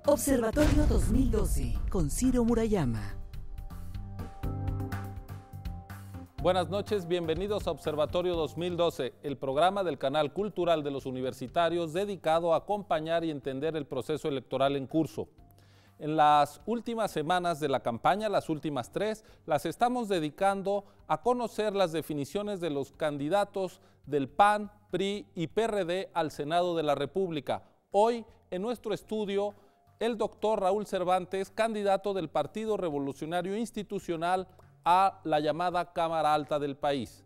Observatorio 2012 con Ciro Murayama. Buenas noches, bienvenidos a Observatorio 2012, el programa del canal cultural de los universitarios dedicado a acompañar y entender el proceso electoral en curso. En las últimas semanas de la campaña, las últimas 3, las estamos dedicando a conocer las definiciones de los candidatos del PAN, PRI y PRD al Senado de la República. Hoy, en nuestro estudio, el doctor Raúl Cervantes, candidato del Partido Revolucionario Institucional a la llamada Cámara Alta del país.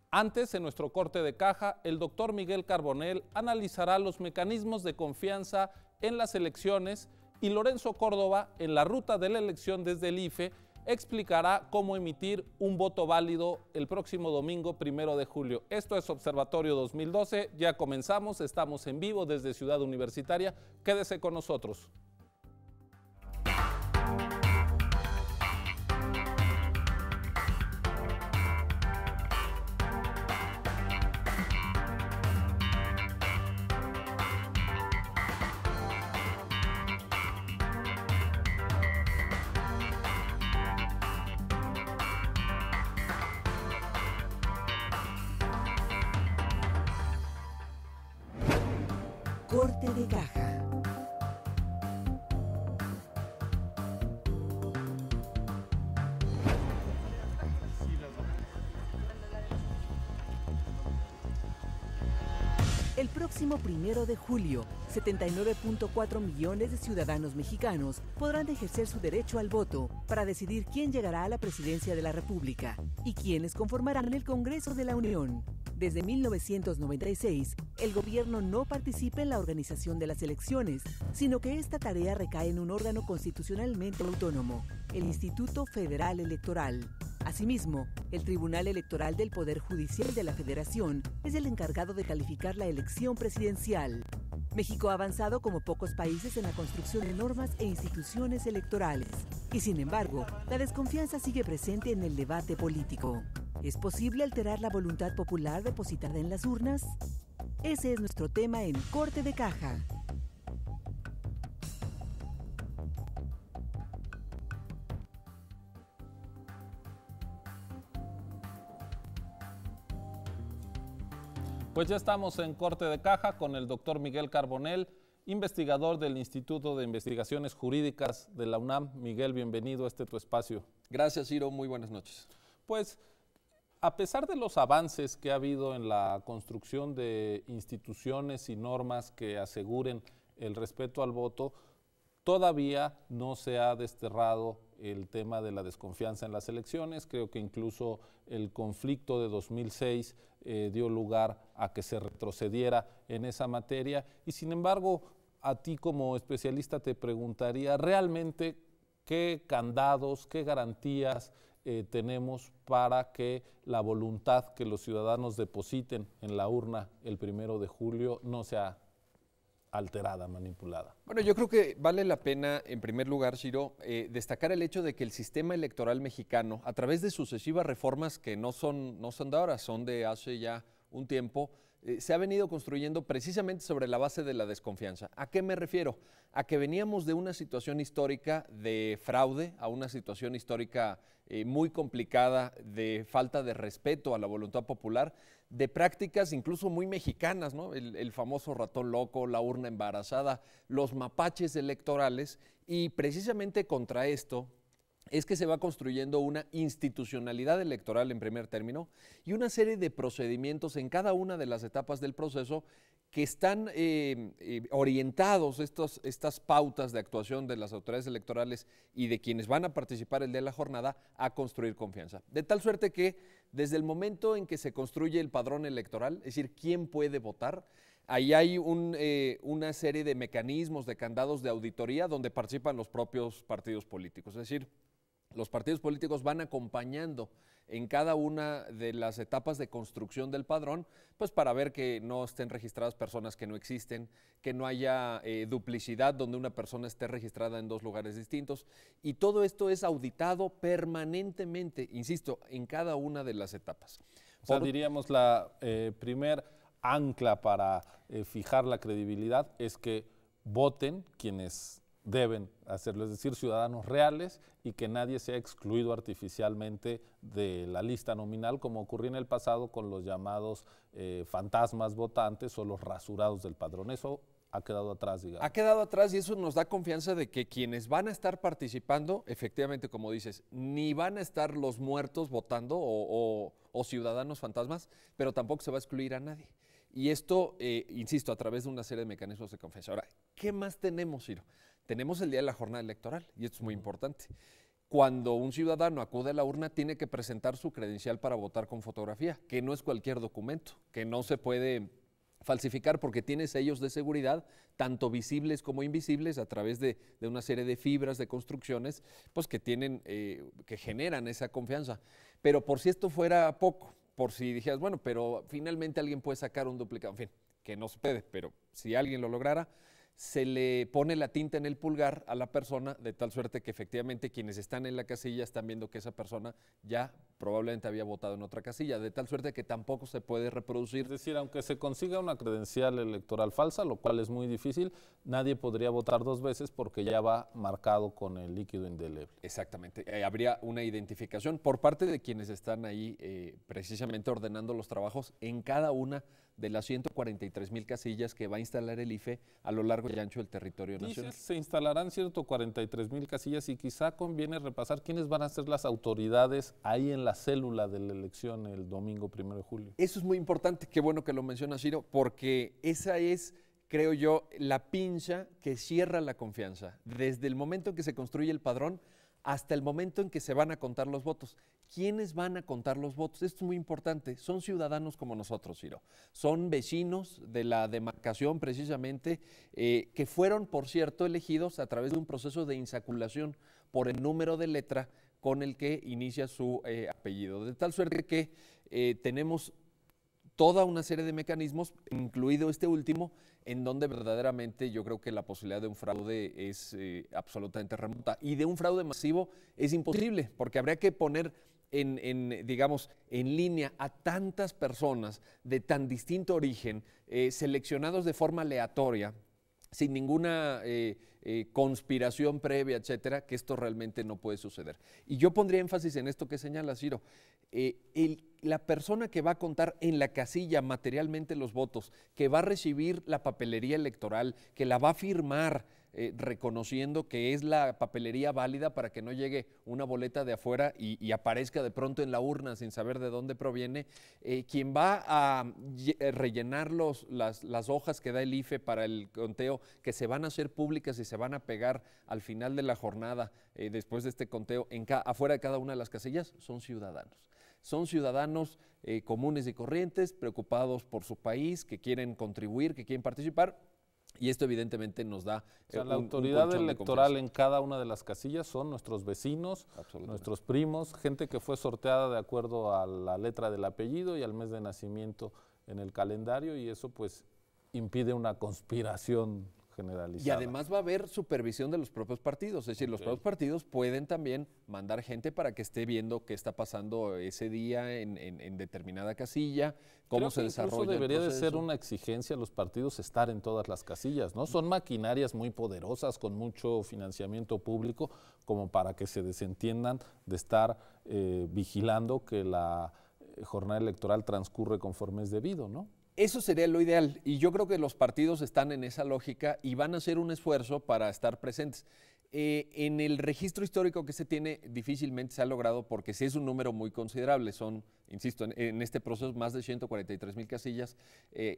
Antes, en nuestro corte de caja, el doctor Miguel Carbonell analizará los mecanismos de confianza en las elecciones y Lorenzo Córdoba, en la ruta de la elección desde el IFE, explicará cómo emitir un voto válido el próximo domingo 1 de julio. Esto es Observatorio 2012, ya comenzamos, estamos en vivo desde Ciudad Universitaria, quédese con nosotros. Corte de caja. El próximo 1 de julio, 79.4 millones de ciudadanos mexicanos podrán ejercer su derecho al voto para decidir quién llegará a la presidencia de la República y quiénes conformarán el Congreso de la Unión. Desde 1996, el gobierno no participa en la organización de las elecciones, sino que esta tarea recae en un órgano constitucionalmente autónomo, el Instituto Federal Electoral. Asimismo, el Tribunal Electoral del Poder Judicial de la Federación es el encargado de calificar la elección presidencial. México ha avanzado como pocos países en la construcción de normas e instituciones electorales. Y sin embargo, la desconfianza sigue presente en el debate político. ¿Es posible alterar la voluntad popular depositada en las urnas? Ese es nuestro tema en Corte de Caja. Pues ya estamos en Corte de Caja con el doctor Miguel Carbonell, investigador del Instituto de Investigaciones Jurídicas de la UNAM. Miguel, bienvenido a tu espacio. Gracias, Ciro. Muy buenas noches. Pues, a pesar de los avances que ha habido en la construcción de instituciones y normas que aseguren el respeto al voto, todavía no se ha desterrado el tema de la desconfianza en las elecciones. Creo que incluso el conflicto de 2006 dio lugar a que se retrocediera en esa materia. Y sin embargo, a ti como especialista te preguntaría, ¿realmente qué candados, qué garantías tenemos para que la voluntad que los ciudadanos depositen en la urna el 1 de julio no sea alterada, manipulada? Bueno, yo creo que vale la pena, en primer lugar, Ciro, destacar el hecho de que el sistema electoral mexicano, a través de sucesivas reformas que no son de ahora, son de hace ya un tiempo, se ha venido construyendo precisamente sobre la base de la desconfianza. ¿A qué me refiero? A que veníamos de una situación histórica de fraude, a una situación histórica muy complicada de falta de respeto a la voluntad popular, de prácticas incluso muy mexicanas, ¿no? El famoso ratón loco, la urna embarazada, los mapaches electorales, y precisamente contra esto es que se va construyendo una institucionalidad electoral en primer término y una serie de procedimientos en cada una de las etapas del proceso que están orientados, estas pautas de actuación de las autoridades electorales y de quienes van a participar el día de la jornada a construir confianza. De tal suerte que desde el momento en que se construye el padrón electoral, es decir, quién puede votar, ahí hay una serie de mecanismos, de candados de auditoría donde participan los propios partidos políticos. Es decir, los partidos políticos van acompañando en cada una de las etapas de construcción del padrón, pues para ver que no estén registradas personas que no existen, que no haya duplicidad donde una persona esté registrada en dos lugares distintos, y todo esto es auditado permanentemente, insisto, en cada una de las etapas. O sea, diríamos la primer ancla para fijar la credibilidad es que voten quienes deben hacerlo, es decir, ciudadanos reales y que nadie sea excluido artificialmente de la lista nominal, como ocurrió en el pasado con los llamados fantasmas votantes o los rasurados del padrón. Eso ha quedado atrás, digamos. Ha quedado atrás y eso nos da confianza de que quienes van a estar participando, efectivamente, como dices, ni van a estar los muertos votando o ciudadanos fantasmas, pero tampoco se va a excluir a nadie. Y esto, insisto, a través de una serie de mecanismos de confianza. Ahora, ¿qué más tenemos, Ciro? Tenemos el día de la jornada electoral y esto es muy importante. Cuando un ciudadano acude a la urna, tiene que presentar su credencial para votar con fotografía, que no es cualquier documento, que no se puede falsificar porque tiene sellos de seguridad, tanto visibles como invisibles, a través de una serie de fibras, de construcciones, pues que tienen, que generan esa confianza. Pero por si esto fuera poco, por si dijeras, bueno, pero finalmente alguien puede sacar un duplicado, en fin, que no se puede, pero si alguien lo lograra, se le pone la tinta en el pulgar a la persona de tal suerte que efectivamente quienes están en la casilla están viendo que esa persona ya probablemente había votado en otra casilla, de tal suerte que tampoco se puede reproducir. Es decir, aunque se consiga una credencial electoral falsa, lo cual es muy difícil, nadie podría votar dos veces porque ya va marcado con el líquido indeleble. Exactamente, habría una identificación por parte de quienes están ahí precisamente ordenando los trabajos en cada una de las 143,000 casillas que va a instalar el IFE a lo largo y ancho del territorio nacional. Se instalarán 143,000 casillas y quizá conviene repasar quiénes van a ser las autoridades ahí en la célula de la elección el domingo 1 de julio. Eso es muy importante, qué bueno que lo menciona Ciro, porque esa es, creo yo, la pinza que cierra la confianza. Desde el momento en que se construye el padrón hasta el momento en que se van a contar los votos. ¿Quiénes van a contar los votos? Esto es muy importante. Son ciudadanos como nosotros, Ciro. Son vecinos de la demarcación, precisamente, que fueron, por cierto, elegidos a través de un proceso de insaculación por el número de letra con el que inicia su apellido. De tal suerte que tenemos toda una serie de mecanismos, incluido este último, en donde verdaderamente yo creo que la posibilidad de un fraude es absolutamente remota. Y de un fraude masivo es imposible, porque habría que poner digamos, en línea a tantas personas de tan distinto origen, seleccionados de forma aleatoria, sin ninguna conspiración previa, etcétera, que esto realmente no puede suceder. Y yo pondría énfasis en esto que señala Ciro. La persona que va a contar en la casilla materialmente los votos, que va a recibir la papelería electoral, que la va a firmar reconociendo que es la papelería válida para que no llegue una boleta de afuera y aparezca de pronto en la urna sin saber de dónde proviene, quien va a rellenar las hojas que da el IFE para el conteo, que se van a hacer públicas y se van a pegar al final de la jornada después de este conteo afuera de cada una de las casillas, son ciudadanos. Son ciudadanos comunes y corrientes, preocupados por su país, que quieren contribuir, que quieren participar. Y esto evidentemente nos da la autoridad electoral en cada una de las casillas son nuestros vecinos, nuestros primos, gente que fue sorteada de acuerdo a la letra del apellido y al mes de nacimiento en el calendario, y eso pues impide una conspiración generalizada. Y además va a haber supervisión de los propios partidos, es decir, los propios partidos pueden también mandar gente para que esté viendo qué está pasando ese día en determinada casilla, cómo se desarrolla el proceso. Debería de ser una exigencia a los partidos estar en todas las casillas, ¿no? Son maquinarias muy poderosas con mucho financiamiento público como para que se desentiendan de estar vigilando que la jornada electoral transcurre conforme es debido, ¿no? Eso sería lo ideal y yo creo que los partidos están en esa lógica y van a hacer un esfuerzo para estar presentes. En el registro histórico que se tiene difícilmente se ha logrado porque sí es un número muy considerable, son, insisto, en este proceso más de 143,000 casillas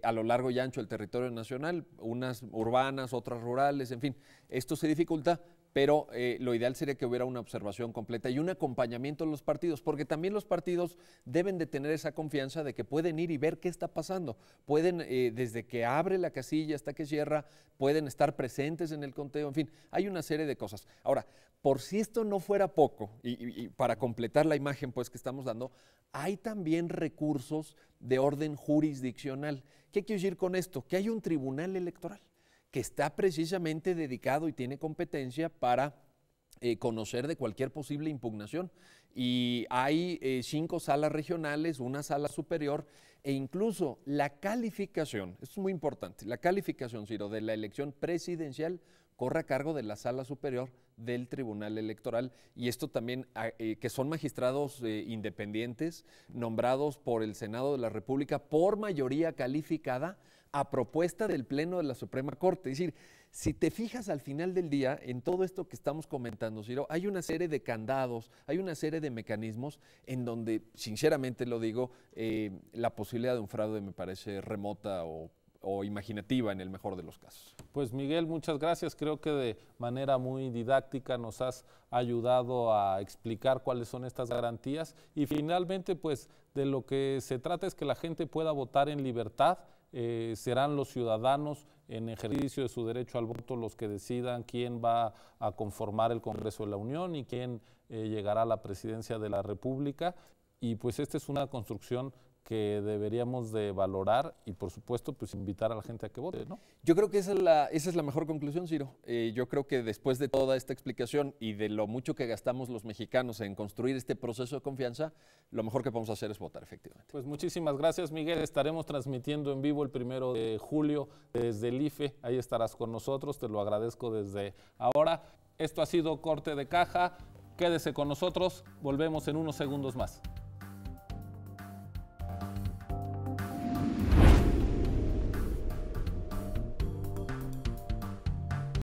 a lo largo y ancho del territorio nacional, unas urbanas, otras rurales, en fin, esto se dificulta, pero lo ideal sería que hubiera una observación completa y un acompañamiento de los partidos, porque también los partidos deben de tener esa confianza de que pueden ir y ver qué está pasando, pueden desde que abre la casilla hasta que cierra, pueden estar presentes en el conteo, en fin, hay una serie de cosas. Ahora, por si esto no fuera poco, y para completar la imagen pues que estamos dando, hay también recursos de orden jurisdiccional. ¿Qué quiero decir con esto? Que hay un tribunal electoral que está precisamente dedicado y tiene competencia para conocer de cualquier posible impugnación. Y hay 5 salas regionales, una sala superior, e incluso la calificación, esto es muy importante, la calificación, Ciro, de la elección presidencial corre a cargo de la Sala Superior del Tribunal Electoral, y esto también, que son magistrados independientes nombrados por el Senado de la República por mayoría calificada a propuesta del Pleno de la Suprema Corte. Es decir, si te fijas al final del día en todo esto que estamos comentando, Ciro, hay una serie de candados, hay una serie de mecanismos en donde, sinceramente lo digo, la posibilidad de un fraude me parece remota o imaginativa en el mejor de los casos. Pues Miguel, muchas gracias. Creo que de manera muy didáctica nos has ayudado a explicar cuáles son estas garantías y finalmente pues de lo que se trata es que la gente pueda votar en libertad. Serán los ciudadanos en ejercicio de su derecho al voto los que decidan quién va a conformar el Congreso de la Unión y quién llegará a la presidencia de la República, y pues esta es una construcción que deberíamos de valorar y por supuesto pues invitar a la gente a que vote, ¿no? Yo creo que esa es la mejor conclusión, Ciro. Yo creo que después de toda esta explicación y de lo mucho que gastamos los mexicanos en construir este proceso de confianza, lo mejor que podemos hacer es votar, efectivamente. Pues muchísimas gracias, Miguel. Estaremos transmitiendo en vivo el 1 de julio desde el IFE. Ahí estarás con nosotros, te lo agradezco desde ahora. Esto ha sido Corte de Caja. Quédese con nosotros, volvemos en unos segundos más.